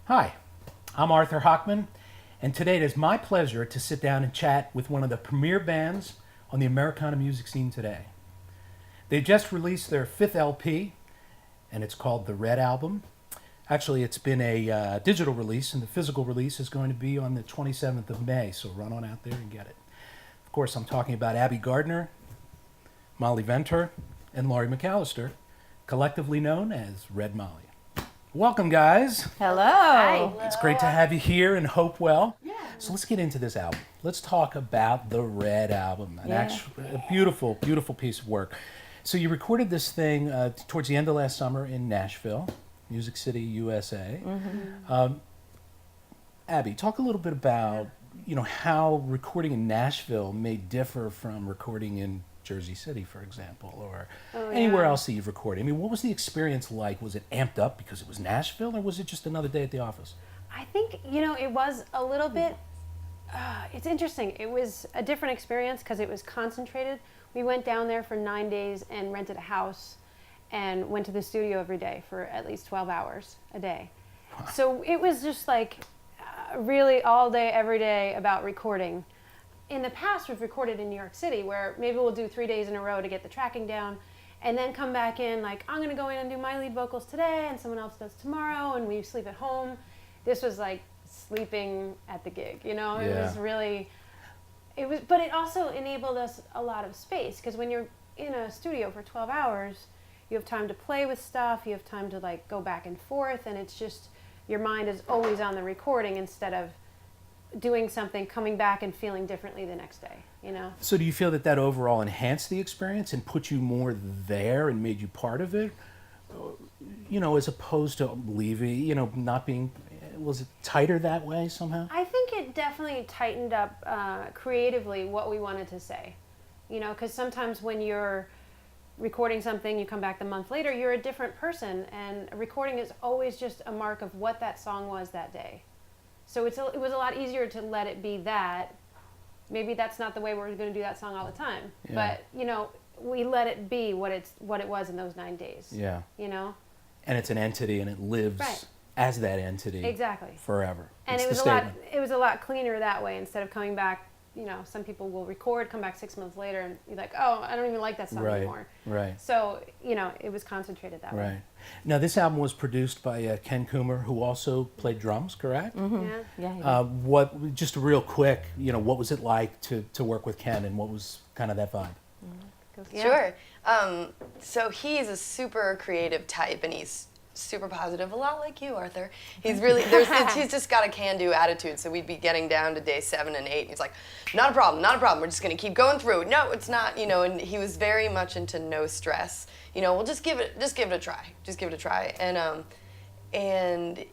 Hi, I'm Arthur Hochman, and today it is my pleasure to sit down and chat with one of the premier bands on the Americana music scene today. They just released their 5th LP, and it's called The Red Album. Actually, it's been a digital release, and the physical release is going to be on the 27th of May, so run on out there and get it. Of course, I'm talking about Abbie Gardner, Molly Venter, and Laurie MacAllister, collectively known as Red Molly. Welcome, guys. Hello. Hi. It's great to have you here in Hopewell. Yeah. So let's get into this album. Let's talk about the Red Album, a beautiful, beautiful piece of work. So you recorded this thing towards the end of last summer in Nashville, Music City, USA. Mm-hmm. Abbie, talk a little bit about how recording in Nashville may differ from recording in Jersey City, for example, or anywhere else that you've recorded. I mean, what was the experience like? Was it amped up because it was Nashville, or was it just another day at the office? I think, it was a little bit, it's interesting. It was a different experience because it was concentrated. We went down there for 9 days and rented a house and went to the studio every day for at least 12 hours a day. So it was just like really all day, every day about recording. In the past, we've recorded in New York City where maybe we'll do 3 days in a row to get the tracking down and then come back in like, I'm going to go in and do my lead vocals today and someone else does tomorrow and we sleep at home. This was like sleeping at the gig, It was really, but it also enabled us a lot of space because when you're in a studio for 12 hours, you have time to play with stuff, you have time to like go back and forth, and it's just, your mind is always on the recording instead of doing something, coming back and feeling differently the next day, So do you feel that overall enhanced the experience and put you more there and made you part of it? As opposed to leaving, not being, was it tighter that way somehow? I think it definitely tightened up creatively what we wanted to say, because sometimes when you're recording something, you come back the month later, you're a different person, and a recording is always just a mark of what that song was that day. So it was a lot easier to let it be that. Maybe that's not the way we're going to do that song all the time. Yeah. But, we let it be what it was in those 9 days. Yeah. And it's an entity and it lives as that entity. Exactly. Forever. And it was a lot cleaner that way instead of coming back. Some people will record, come back 6 months later, and you're like, oh, I don't even like that song anymore. Right. So, it was concentrated that way. Right. Now, this album was produced by Ken Coomer, who also played drums, correct? Mm-hmm. Yeah. Just real quick, what was it like to work with Ken, and what was kind of that vibe? Mm-hmm. Yeah. Sure. So he's a super creative type, and he's super positive, a lot like you, Arthur. He's really, he's just got a can-do attitude, so we'd be getting down to day 7 and 8, and he's like, not a problem, we're just going to keep going through. No, it's not, and he was very much into no stress. We'll just give it a try. And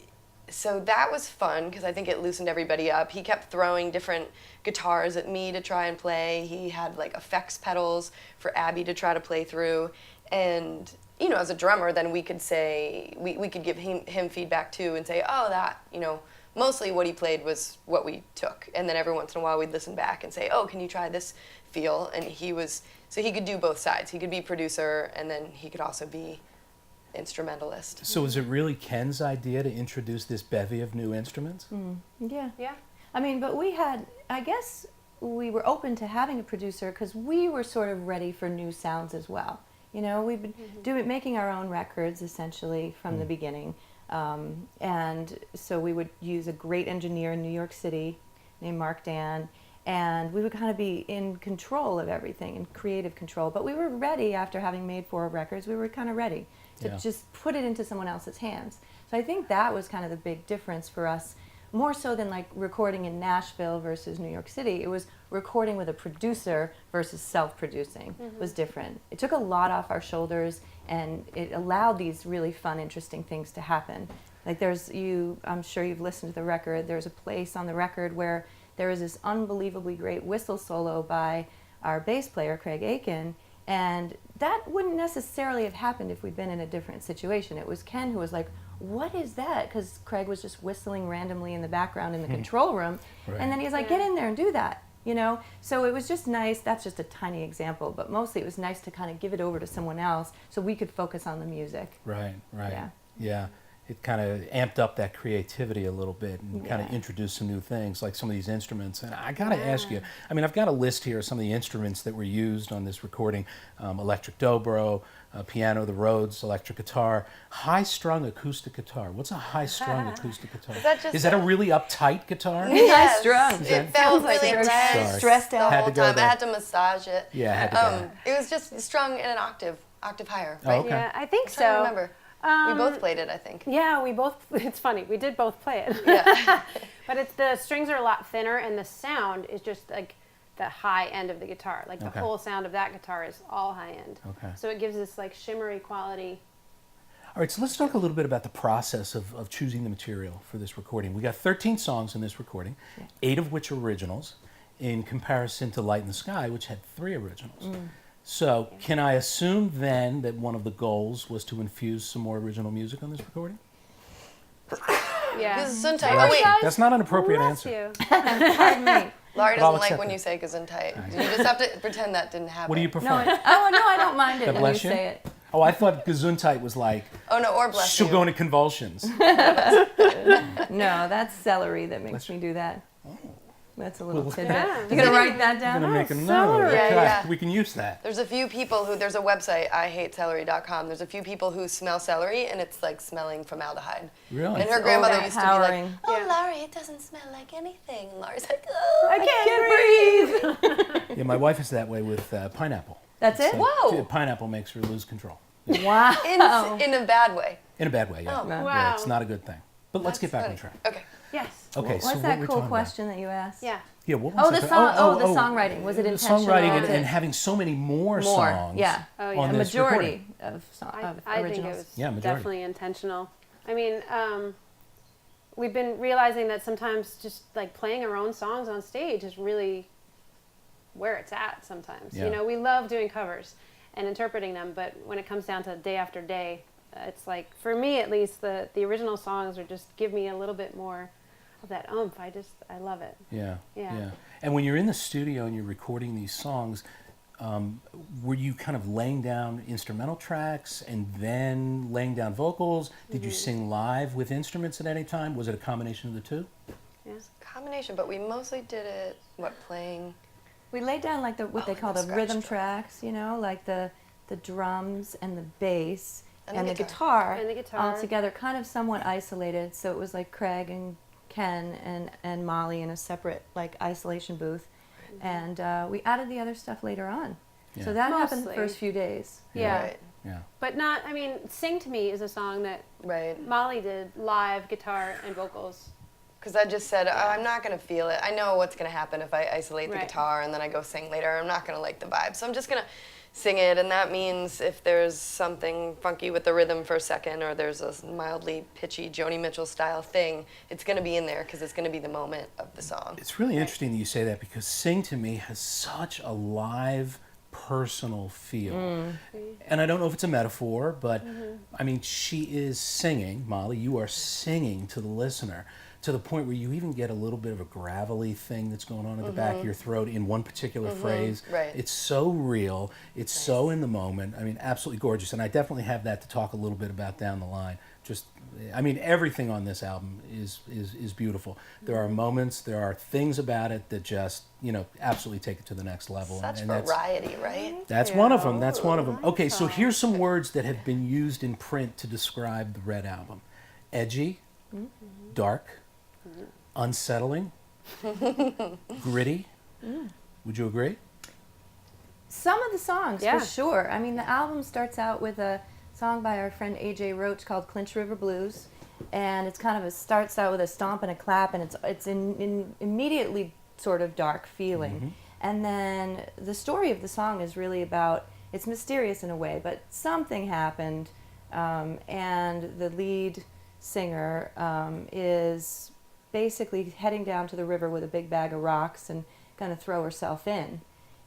so that was fun, because I think it loosened everybody up. He kept throwing different guitars at me to try and play. He had like effects pedals for Abbie to try to play through, and as a drummer, then we could say, we could give him feedback too and say, oh, that, mostly what he played was what we took. And then every once in a while we'd listen back and say, oh, can you try this feel? And so he could do both sides. He could be producer, and then he could also be instrumentalist. So was it really Ken's idea to introduce this bevy of new instruments? Yeah. Yeah. I mean, but I guess we were open to having a producer because we were sort of ready for new sounds as well. We've been making our own records essentially from the beginning. And so we would use a great engineer in New York City named Mark Dan, and we would kind of be in control of everything, in creative control. But we were ready after having made 4 records. We were kind of ready to just put it into someone else's hands. So I think that was kind of the big difference for us, more so than like recording in Nashville versus New York City. It was recording with a producer versus self-producing was different. It took a lot off our shoulders, and it allowed these really fun, interesting things to happen. Like I'm sure you've listened to the record, there's a place on the record where there is this unbelievably great whistle solo by our bass player, Craig Aiken, and that wouldn't necessarily have happened if we'd been in a different situation. It was Ken who was like, what is that? Because Craig was just whistling randomly in the background in the control room. Right. And then he was like, get in there and do that. So it was just nice. That's just a tiny example, but mostly it was nice to kind of give it over to someone else so we could focus on the music. Right. Yeah. it kind of amped up that creativity a little bit and kind of Yeah. introduced some new things, like some of these instruments. And I got to ask you, I mean, I've got a list here of some of the instruments that were used on this recording. Electric dobro, piano, the Rhodes, electric guitar, high-strung acoustic guitar. What's a high-strung acoustic guitar? Is that a really uptight guitar? Yes. strung. It felt really very tense stressed the out. Had whole to go time. I there. had to massage it. Yeah, I had to go there. It was just strung in an octave higher, Oh, right? okay. Yeah, I think I'm so. trying to remember. We both played it, I think. Yeah, we both. It's funny. We did both play it. Yeah. But it's the strings are a lot thinner, and the sound is just like the high end of the guitar. Like the Okay. whole sound of that guitar is all high end. Okay. So it gives this like shimmery quality. All right, so let's talk a little bit about the process of choosing the material for this recording. We got 13 songs in this recording, 8 of which are originals, in comparison to Light in the Sky, which had 3 originals. So can I assume then that one of the goals was to infuse some more original music on this recording? Yeah. Gesundheit. Sorry, Oh, wait. guys. That's not an appropriate Bless answer. you. Pardon me. Laurie But I'll doesn't like accept when it. you say Gesundheit. You just have to pretend that didn't happen. What do you prefer? No, I don't mind it God when you bless you? say it. Oh, I thought Gesundheit was like, Oh, no, or bless she'll you. go into convulsions. No, that's celery that makes Bless me do that. That's a little Well, tidbit. Yeah. You gonna write that I'm down? going to make a celery. note. Yeah, Okay, yeah. we can use that. There's a few people who, there's a website, IHateCelery.com. There's a few people who smell celery, and it's like smelling formaldehyde. Really? And her grandmother used to be like, overpowering. oh, Yeah. Laurie, it doesn't smell like anything. And Laurie's like, oh. I can't breathe. Yeah, my wife is that way with pineapple. That's it? Whoa. Pineapple makes her lose control. Wow. In a bad way. In a bad way, yeah. Oh. Yeah, Wow. it's not a good thing. But let's get back on Funny. track. Okay. Yes. Okay, so What's what that we're cool talking question that you asked? Yeah. about. Yeah, what was Oh, the that? song. The songwriting. Was it the intentional? songwriting to- and having so many more songs Yeah. Oh, yeah. on A this majority recording. of, I think it originals. was Yeah, majority. definitely intentional. I mean, we've been realizing that sometimes just like playing our own songs on stage is really where it's at sometimes. Yeah. You know, we love doing covers and interpreting them, but when it comes down to day after day, it's like, for me at least, the original songs are just give me a little bit more of that oomph. I love it. Yeah, Yeah. And when you're in the studio and you're recording these songs, were you kind of laying down instrumental tracks and then laying down vocals? Did you sing live with instruments at any time? Was it a combination of the two? Combination, but we mostly did it, playing. We laid down like what they and call the the rhythm scratch drum. tracks, you know, like the drums and the bass And the the guitar. guitar, And the guitar. all together, kind of somewhat isolated. So it was like Craig and Ken and Molly in a separate like isolation booth, and we added the other stuff later on. Yeah. So that happened the Mostly. first few days. Yeah. Right. Yeah. But not, I mean, Sing to Me is a song that Right. Molly did live guitar and vocals. Because I just said, oh, I'm not going to feel it. I know what's going to happen if I isolate the Right. guitar and then I go sing later. I'm not going to like the vibe. So I'm just going to sing it. And that means if there's something funky with the rhythm for a second or there's a mildly pitchy Joni Mitchell style thing, it's going to be in there because it's going to be the moment of the song. It's really interesting that you say that because Sing to Me has such a live, personal feel. And I don't know if it's a metaphor, but I mean, she is singing, Molly, you are singing to the listener to the point where you even get a little bit of a gravelly thing that's going on at the back of your throat in one particular phrase. Right. It's so real. It's so in the moment. I mean, absolutely gorgeous. And I definitely have that to talk a little bit about down the line. Just, I mean, everything on this album is beautiful. There are moments, there are things about it that just, you know, absolutely take it to the next level. Such and that's, variety, right? that's one of them. That's one of them. Okay, so here's some words that have been used in print to describe the Red Album. Edgy, dark, unsettling, gritty. Would you agree? Some of the songs, Yeah. for sure. I mean, the album starts out with a song by our friend A.J. Roach called Clinch River Blues, and it's kind of starts out with a stomp and a clap, and it's in immediately sort of dark feeling. And then the story of the song is really about, it's mysterious in a way, but something happened, and the lead singer is basically heading down to the river with a big bag of rocks and going to throw herself in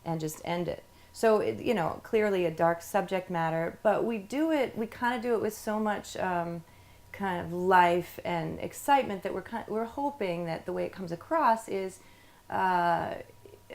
and just end it. So, you know, clearly a dark subject matter, but we kind of do it with so much kind of life and excitement that we're hoping that the way it comes across is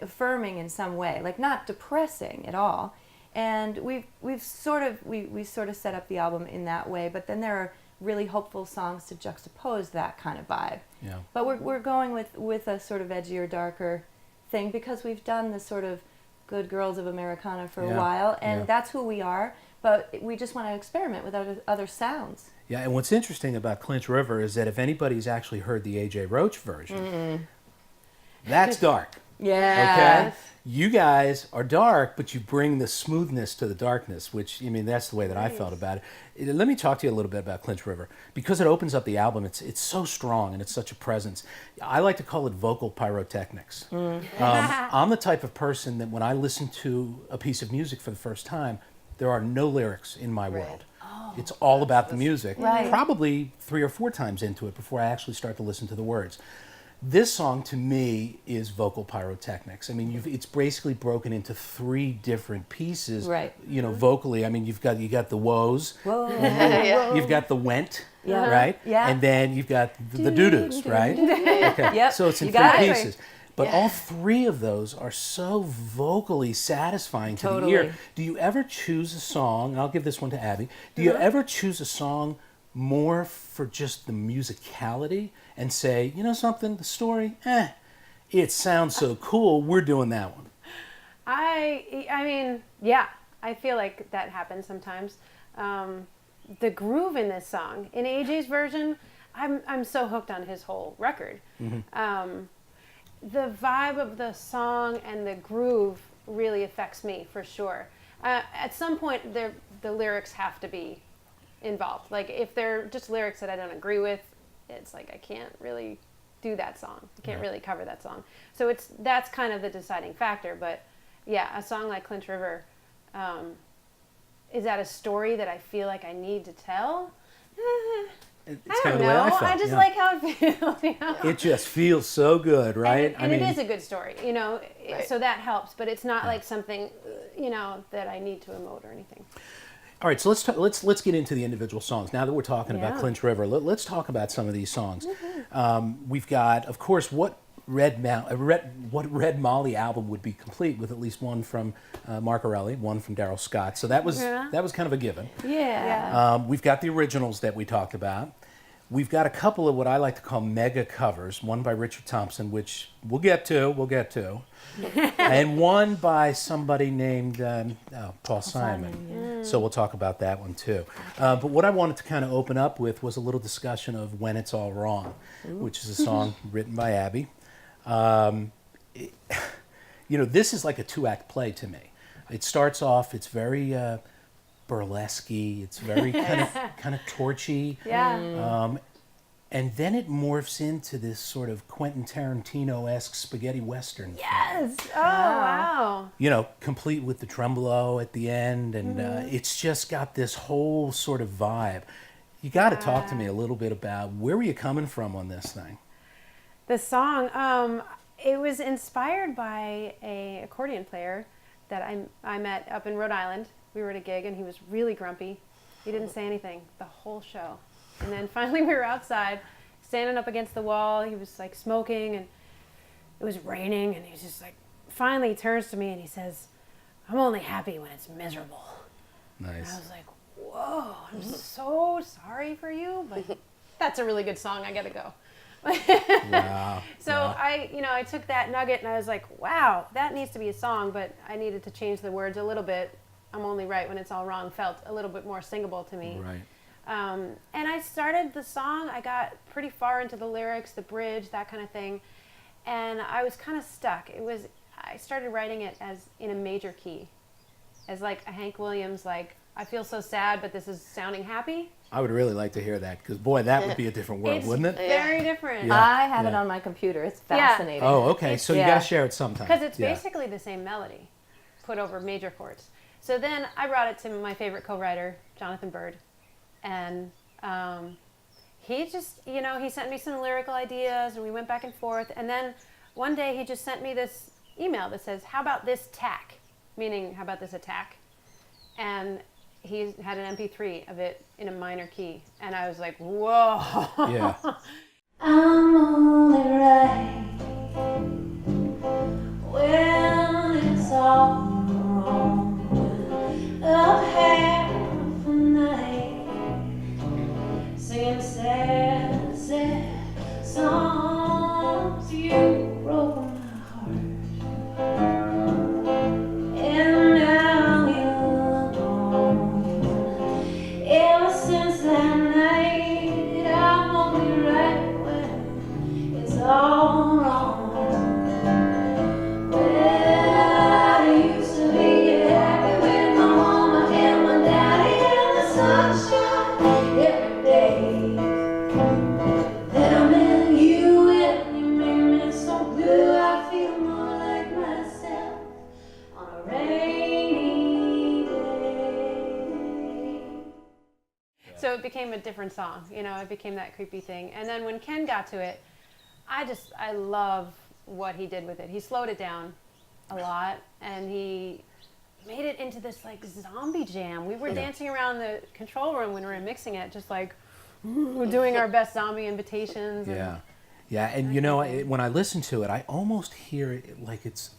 affirming in some way, like not depressing at all. And we sort of set up the album in that way, but then there are really hopeful songs to juxtapose that kind of vibe. Yeah. But we're going with a sort of edgier, darker thing because we've done this sort of good girls of Americana for a while, and that's who we are. But we just want to experiment with other sounds. Yeah, and what's interesting about Clinch River is that if anybody's actually heard the A.J. Roach version, that's dark. Yeah. Okay? You guys are dark, but you bring the smoothness to the darkness, which, I mean, that's the way that I felt about it. Let me talk to you a little bit about Clinch River. Because it opens up the album, it's so strong and it's such a presence. I like to call it vocal pyrotechnics. I'm the type of person that when I listen to a piece of music for the first time, there are no lyrics in my world. It's all about the music. Right. Probably 3 or 4 times into it before I actually start to listen to the words. This song, to me, is vocal pyrotechnics. I mean, it's basically broken into 3 different pieces. Right. You know, vocally. I mean, you got the woes. Whoa. You've got the went. Yeah. Right. Yeah. And then you've got the doo-doos. Right. Okay. Yep. So it's in You 3 got it. pieces. But all 3 of those are so vocally satisfying to the ear. Do you ever choose a song, and I'll give this one to Abbie, do you ever choose a song more for just the musicality and say, you know something, the story, it sounds so cool, we're doing that one? I mean, yeah, I feel like that happens sometimes. The groove in this song, in AJ's version, I'm so hooked on his whole record. The vibe of the song and the groove really affects me for sure. At some point, the lyrics have to be involved. Like if they're just lyrics that I don't agree with, it's like I can't really do that song. I can't really cover that song. So that's kind of the deciding factor. But yeah, a song like Clinch River, is that a story that I feel like I need to tell? It's I kind don't of the way I know. felt, I just like how it feels. You know? It just feels so good, right? And it is a good story, you know, Right. so that helps. But it's not like something, you know, that I need to emote or anything. All right, so let's get into the individual songs. Now that we're talking about Yeah. Clinch River, let's talk about some of these songs. We've got, of course, what Red Molly album would be complete with at least one from Mark Arelli, one from Daryl Scott. So that was kind of a given. Yeah. We've got the originals that we talked about. We've got a couple of what I like to call mega covers, one by Richard Thompson, which we'll get to, and one by somebody named Paul Simon. So we'll talk about that one too. But what I wanted to kind of open up with was a little discussion of When It's All Wrong, which is a song written by Abbie. You know, this is like a 2-act play to me. It starts off, it's very burlesque-y, it's very kind of torchy. Yeah. And then it morphs into this sort of Quentin Tarantino-esque spaghetti western. Yes. Oh, wow. You know, complete with the tremolo at the end, and it's just got this whole sort of vibe. You got to talk to me a little bit about where were you coming from on this thing? The song, it was inspired by a accordion player that I met up in Rhode Island. We were at a gig and he was really grumpy. He didn't say anything the whole show. And then finally we were outside, standing up against the wall. He was like smoking and it was raining and he's just like, finally he turns to me and he says, "I'm only happy when it's miserable." And Nice. I was like, whoa, I'm so sorry for you, but that's a really good song. I gotta go. Wow. So wow. I took that nugget and I was like, wow, that needs to be a song, but I needed to change the words a little bit. I'm only right when it's all wrong felt a little bit more singable to me. Right. And I started the song, I got pretty far into the lyrics, the bridge, that kind of thing, and I was kind of stuck. I started writing it as in a major key, as like a Hank Williams, like, I feel so sad, but this is sounding happy. I would really like to hear that because, boy, that would be a different world, It's wouldn't it? very different. Yeah. I have it on my computer. It's fascinating. Oh, okay. So you Yeah. got to share it sometime. Because it's Yeah. basically the same melody put over major chords. So then I brought it to my favorite co-writer, Jonathan Bird. And he just, he sent me some lyrical ideas and we went back and forth. And then one day he just sent me this email that says, "How about this tack?" Meaning, how about this attack? And he had an MP3 of it in a minor key. And I was like, whoa. Yeah. I'm only right when it's all wrong. Up half a night, Then I met you and you made me so blue I feel more like myself on a rainy day. So it became a different song, you know, it became that creepy thing. And then when Ken got to it, I love what he did with it. He slowed it down a lot and he made it into this like zombie jam. We were dancing around the control room when we were mixing it, just like doing our best zombie invitations. Yeah, yeah, and you know, when I listen to it, I almost hear it like it's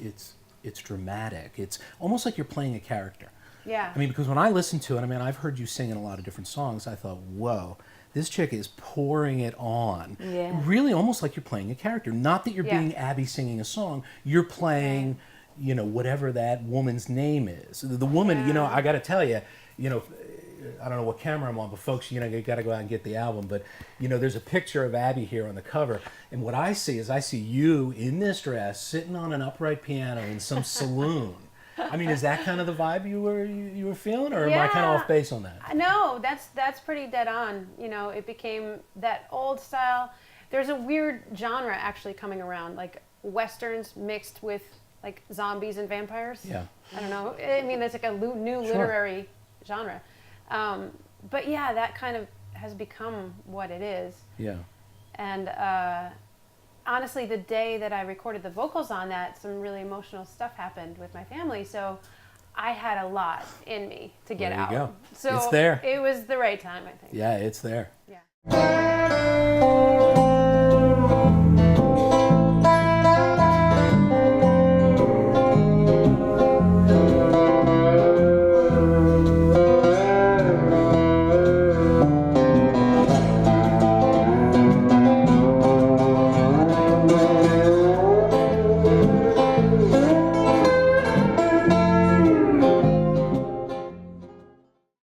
dramatic. It's almost like you're playing a character. Yeah. I mean, because when I listen to it, I mean, I've heard you sing in a lot of different songs. I thought, whoa, this chick is pouring it on. Yeah. Really, almost like you're playing a character. Not that you're being Abbie singing a song. You're playing, you know, whatever that woman's name is. The woman, you know, I got to tell you, you know, I don't know what camera I'm on, but folks, you know, you got to go out and get the album. But, you know, there's a picture of Abbie here on the cover. And what I see is I see you in this dress sitting on an upright piano in some saloon. I mean, is that kind of the vibe you were feeling, or am I kind of off base on that? No, that's pretty dead on. You know, it became that old style. There's a weird genre actually coming around, like westerns mixed with like zombies and vampires. Yeah. I don't know. I mean, that's like a new literary genre. But yeah, that kind of has become what it is. Yeah. And honestly, the day that I recorded the vocals on that, some really emotional stuff happened with my family. So I had a lot in me to get out. There you go. So It's there. it was the right time, I think. Yeah, it's there. Yeah.